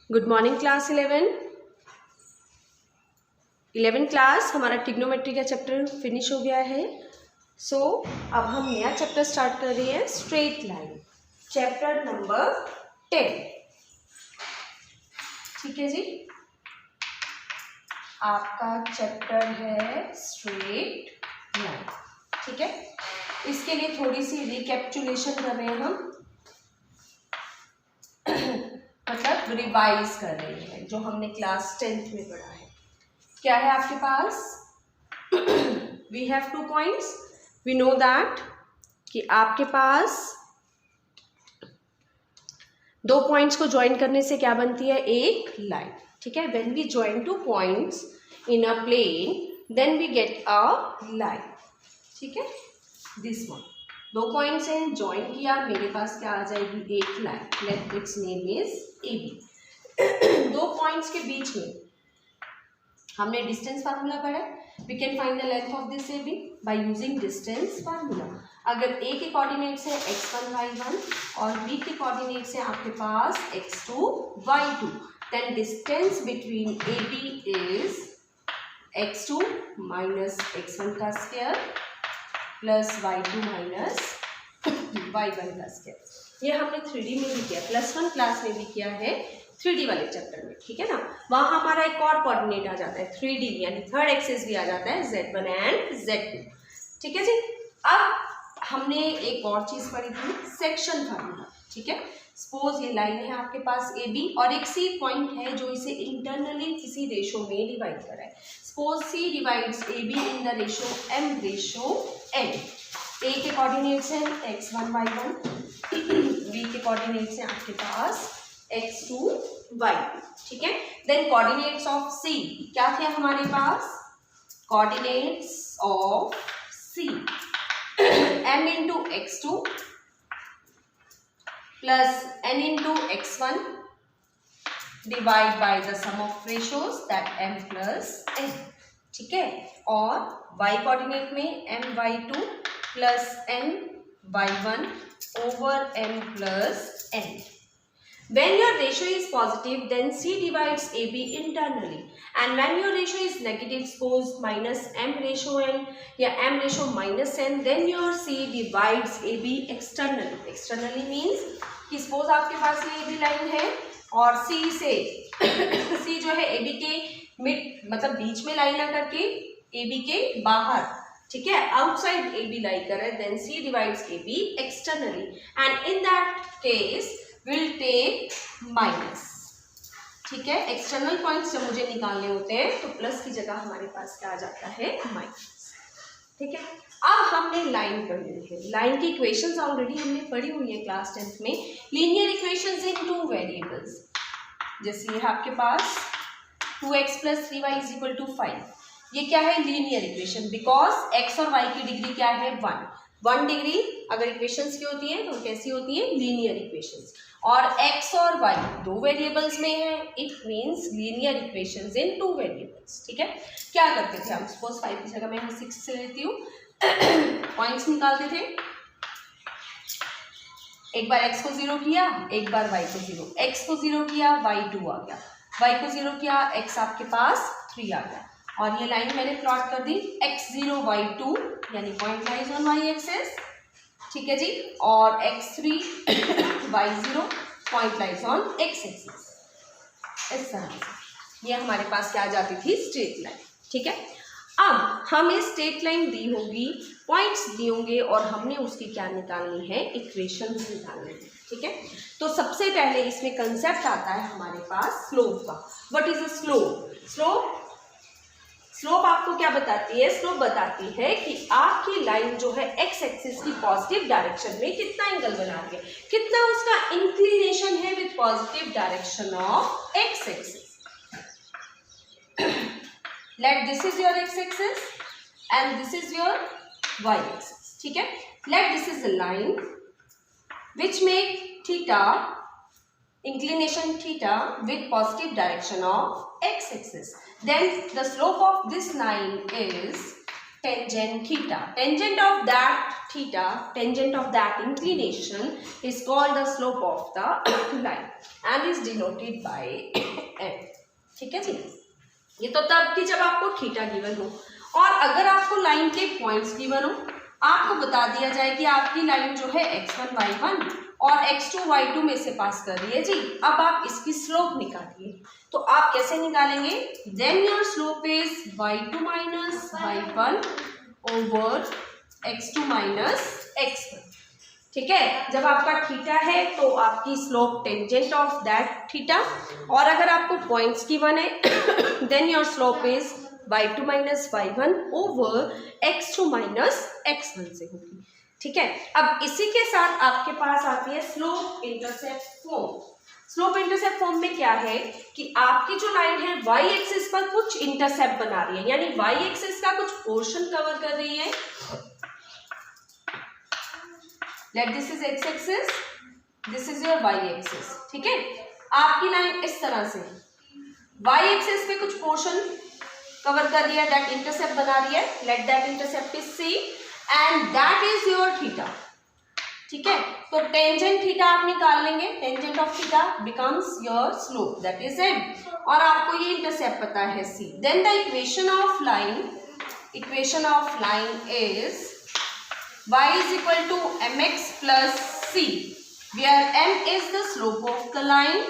Good morning class 11 class हमारा trigonometry का chapter finish हो गया है। अब हम नया चैप्टर स्टार्ट कर रहे हैं, स्ट्रेट लाइन, चैप्टर नंबर 10। ठीक है जी, आपका चैप्टर है स्ट्रेट लाइन। ठीक है, इसके लिए थोड़ी सी रिकैप्चुलेशन कर रहे हैं हम, मतलब रिवाइज कर रहे हैं जो हमने क्लास 10th में पढ़ा है। क्या है आपके पास? We have 2 points. We know that कि आपके पास 2 पॉइंट्स को ज्वाइन करने से क्या बनती है? एक लाइन। ठीक है, when we join 2 points in a plane then we get a line. ठीक है, दिस वन 2 पॉइंट्स हैं, ज्वाइन किया, मेरे पास क्या आ जाएगी? एक line. Let its name is AB। 2 points के बीच में हमने डिस्टेंस फार्मूला पढ़ा है। We can find the length of this AB by using distance formula. अगर A के कोऑर्डिनेट्स है x1 y1 और B के कोऑर्डिनेट्स है आपके पास x2 y2, then distance between AB is x2 minus x1 का square plus y2 minus y1 का स्क्वायर। ये हमने 3D में भी किया, +1 क्लास में भी किया है 3D वाले चैप्टर में। ठीक है ना, वहाँ हमारा एक और कोऑर्डिनेट आ जाता है 3D, यानी थर्ड एक्सिस भी आ जाता है Z1 एंड Z2। ठीक है जी, अब हमने एक और चीज़ पढ़ी थी, सेक्शन फार्मूला। ठीक है, सपोज ये लाइन है आपके पास AB और एक C पॉइंट है जो इसे इंटरनली किसी रेशो में डिवाइड कर रहा है। Suppose C divides AB in the ratio M/N। A के कोऑर्डिनेट्स हैं x1 y1, B के कोऑर्डिनेट्स हैं आपके पास x2 y2। ठीक है, देन कोऑर्डिनेट्स ऑफ C क्या थे हमारे पास? Coordinates of C m into x2 plus n into x1 divide by the sum of ratios that m plus n। ठीक है, और y कोऑर्डिनेट में m y2 plus n y1 over m plus n। When your ratio is positive, then C divides AB internally, and when your ratio is negative, suppose minus m ratio n या m ratio minus n, then your C divides AB externally। Externally means कि suppose आपके पास ये AB line है और C से C जो है AB के मिड मतलब बीच में लाई ना करके AB के बाहर, ठीक है, आउटसाइड AB लाई कर रहा है, then C divides AB externally, and in that case will take minus. ठीक है, एक्सटर्नल पॉइंट्स जब मुझे निकालने होते हैं तो प्लस की जगह हमारे पास क्या आ जाता है? माइनस। ठीक है, अब हमने लाइन कर ली है। लाइन की इक्वेशंस ऑलरेडी हमने पढ़ी हुई है क्लास 10th में, लीनियर इक्वेशंस इन 2 वेरिएबल्स। जैसे ये आपके पास 2x + 3y = 5, ये क्या है? लीनियर इक्वेशन, बिकॉज x और y की डिग्री क्या है? 1 डिग्री अगर इक्वेशंस की होती है तो कैसी होती है? Linear equations. और x और y 2 वेरिएबल्स में है, it means linear equations in 2 variables. ठीक है, क्या करते थे हम? सपोज 5 की जगह मैं यहाँ 6 से लेती हूँ, पॉइंट्स निकालते थे। एक बार x को 0 किया, एक बार y को 0, x को 0 किया y 2 आ गया, y को 0 किया x आपके पास 3 आ गया, और ये लाइन मैंने प्लॉट कर दी x0 y2, यानी point lies on y axis. ठीक है जी, और x3 y0 point lies on x axis. इस तरह से ये हमारे पास क्या आ जाती थी? Straight line. ठीक है, अब हमें स्ट्रेट लाइन दी होगी, पॉइंट्स दिए होंगे और हमने उसकी क्या निकालनी है? इक्वेशंस निकालनी है। ठीक है, तो सबसे पहले इसमें कंसेप्ट आता है हमारे पास स्लोप का। What is a slope? Slope आपको क्या बताती है? स्लोप बताती है कि आपकी लाइन जो है एक्स एक्सिस की पॉजिटिव डायरेक्शन में कितना एंगल बना रही है, कितना उसका इंक्लिनेशन है with positive direction of X axis. Let this is your X axis and this is your Y axis. ठीक है, let this is the line which make theta inclination theta with positive direction of x axis, then the slope of this line is tangent theta. Tangent of that theta, tangent of that inclination is called the slope of the line and is denoted by m. ठीक है जी, ये तो तब की जब आपको theta given हो, और अगर आपको लाइन के पॉइंट्स गिवन हो, आपको बता दिया जाए कि आपकी लाइन जो है x1 y1 और x2 y2 में से पास कर रही है जी, अब आप इसकी स्लोप निकालिए। तो आप कैसे निकालेंगे? Then your slope is y2 minus y1 over x2 minus x1। ठीक है, जब आपका थीटा है तो आपकी slope tangent of that theta, और अगर आपको पॉइंट्स गिवन है then your slope is y2 minus y1 over x2 minus x1 से होगी। ठीक है, अब इसी के साथ आपके पास आती है slope intercept form. Slope intercept form में क्या है कि आपकी जो लाइन है y एक्सिस पर कुछ इंटरसेप्ट बना रही है, यानी y एक्सिस का कुछ पोर्शन कवर कर रही है। Let this is x axis, this is your y axis. ठीक है, आपकी लाइन इस तरह से y एक्सिस पे कुछ पोर्शन कवर कर दिया, दैट इंटरसेप्ट बना रही है। Let that intercept is c and that is your theta. ठीक है, तो टेंजेंट थीटा आप निकाल लेंगे, tangent of theta becomes your slope that is m, और आपको ये इंटरसेप्ट पता है c। Then the equation of line is y is equal to mx plus c, where m is the slope of the line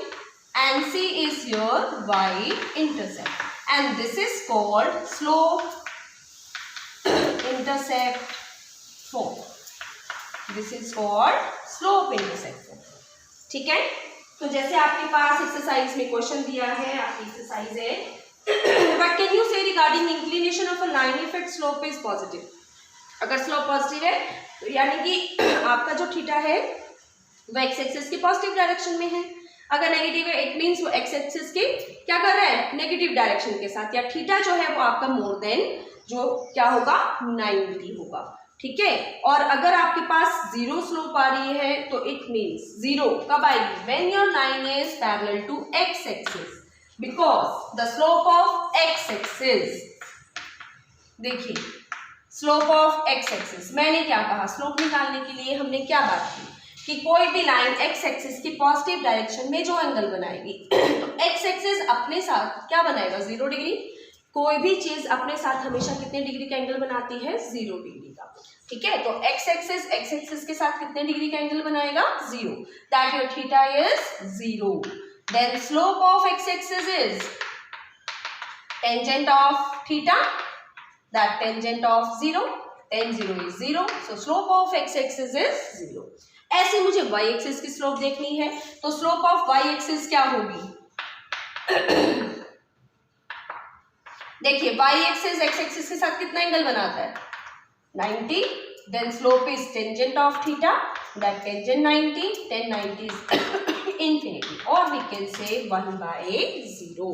and c is your y intercept, and this is called slope intercept form. This is called slope intercept form. ठीक है, तो जैसे आपके पास exercise में question दिया है, आपकी exercise है what can you say regarding inclination of a line if its slope is positive? अगर स्लोप पॉजिटिव है तो यानी कि आपका जो थीटा है वो एक्स एक्सिस की पॉजिटिव डायरेक्शन में है। अगर नेगेटिव है इट मीन्स वो एक्स एक्सिस की क्या कर रहा है, नेगेटिव डायरेक्शन के साथ, या थीटा जो है वो आपका मोर देन जो क्या होगा 90 होगा। ठीक है, और अगर आपके पास जीरो स्लोप आ रही है तो इट मीन्स जीरो कब आएगी, when your line is parallel to X axis, because the slope of X axis, देखिए स्लोप ऑफ एक्स एक्सिस, मैंने क्या कहा, स्लोप निकालने के लिए हमने क्या बात की कि कोई भी लाइन एक्स एक्सिस की पॉजिटिव डायरेक्शन में जो एंगल बनाएगी तो एक्स एक्सिस अपने साथ क्या बनाएगा 0 डिग्री। कोई भी चीज अपने साथ हमेशा कितने डिग्री का एंगल बनाती है, 0 डिग्री का। ठीक है, तो एक्स एक्सिस के साथ कितने डिग्री का एंगल बनाएगा, 0, that your theta is 0। Then slope of X axis is tangent of theta, that tangent of 0, tan 0 is 0, so slope of x axis is 0। ऐसे मुझे y एक्सिस की स्लोप देखनी है, तो स्लोप ऑफ y एक्सिस क्या होगी देखिए y axis x axis के साथ कितना एंगल बनाता है, 90, then slope is tangent of theta, that tangent 90, tan 90 is infinity, और we can say 1/0,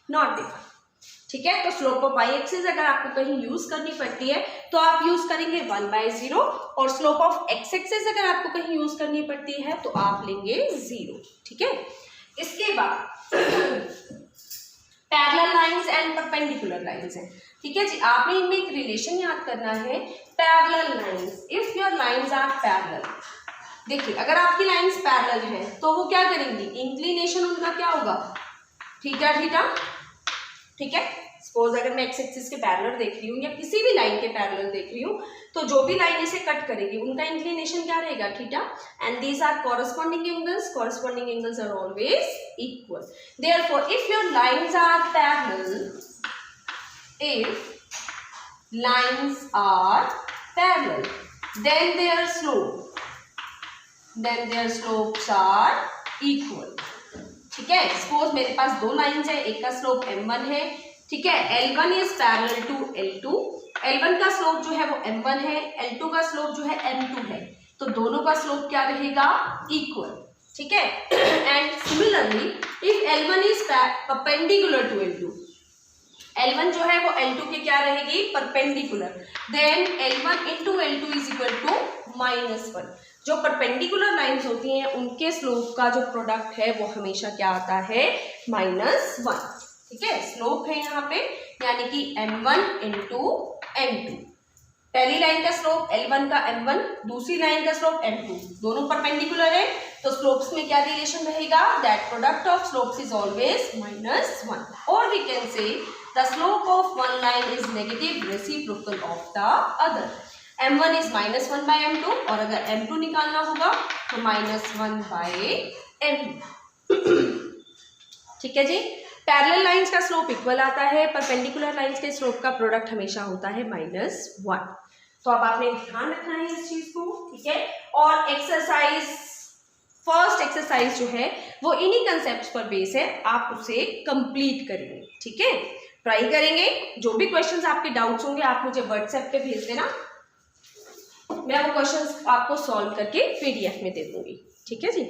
not defined. ठीक है, तो स्लोप ऑफ y एक्सिस अगर आपको कहीं यूज करनी पड़ती है तो आप यूज करेंगे 1/0, और स्लोप ऑफ x एक्सिस अगर आपको कहीं यूज करनी पड़ती है तो आप लेंगे 0। ठीक है, इसके बाद parallel lines and perpendicular lines हैं। ठीक है जी, आपने इनमें एक रिलेशन याद करना है, parallel lines, if your lines are parallel. देखिए अगर आपकी लाइंस पैरेलल हैं तो वो क्या करेंगी, इंक्लिनेशन उनका क्या होगा, थीटा थीटा। ठीक है, सपोज अगर मैं एक्स एक्सिस के पैरेलल देख रही हूँ या किसी भी लाइन के पैरेलल देख रही हूँ तो जो भी लाइन इसे कट करेगी उनका इंक्लिनेशन क्या रहेगा, theta, and these are corresponding angles are always equal. Therefore if your lines are parallel, if lines are parallel then their slopes are equal। ठीक है, सपोज मेरे पास दो लाइंस है, एक का स्लोप m1 है, ठीक है, L1 is parallel to L2, L1 का स्लोप जो है वो m1 है, L2 का स्लोप जो है m2 है, तो दोनों का स्लोप क्या रहेगा, इक्वल। ठीक है, and similarly if L1 is perpendicular to L2, L1 जो है वो L2 के क्या रहेगी, perpendicular, then L1 into L2 is equal to -1। जो परपेंडिकुलर लाइंस होती हैं उनके स्लोप का जो प्रोडक्ट है वो हमेशा क्या आता है, -1। ठीक है, स्लोप है यहाँ पे, यानी कि m1 इंटू m2। पहली लाइन का स्लोप L1 का m1, दूसरी लाइन का स्लोप m2, दोनों परपेंडिकुलर है, तो स्लोप्स में क्या रिलेशन रहेगा, that product of slopes is always -1, और we can say the slope of one line is negative reciprocal of the other. m1 is -1 by m2, और अगर m2 निकालना होगा तो -1 बाय m2। ठीक है जी। पैरेलल लाइंस का स्लोप इक्वल आता है, परपेंडिकुलर लाइंस के स्लोप का प्रोडक्ट हमेशा होता है -1। तो अब आपने ध्यान रखना है इस चीज को, ठीक है। और एक्सरसाइज, फर्स्ट एक्सरसाइज जो है वो इन्हीं कंसेप्ट्स पर बेस है, आप उसे कंप्लीट करेंगे, ठीक है, ट्राई करेंगे। जो भी क्वेश्चंस आपके डाउट्स होंगे आप मुझे व्हाट्सएप पे भेज देना, मैं वो क्वेश्चंस आपको सॉल्व करके PDF में दे दूंगी, ठीक है जी।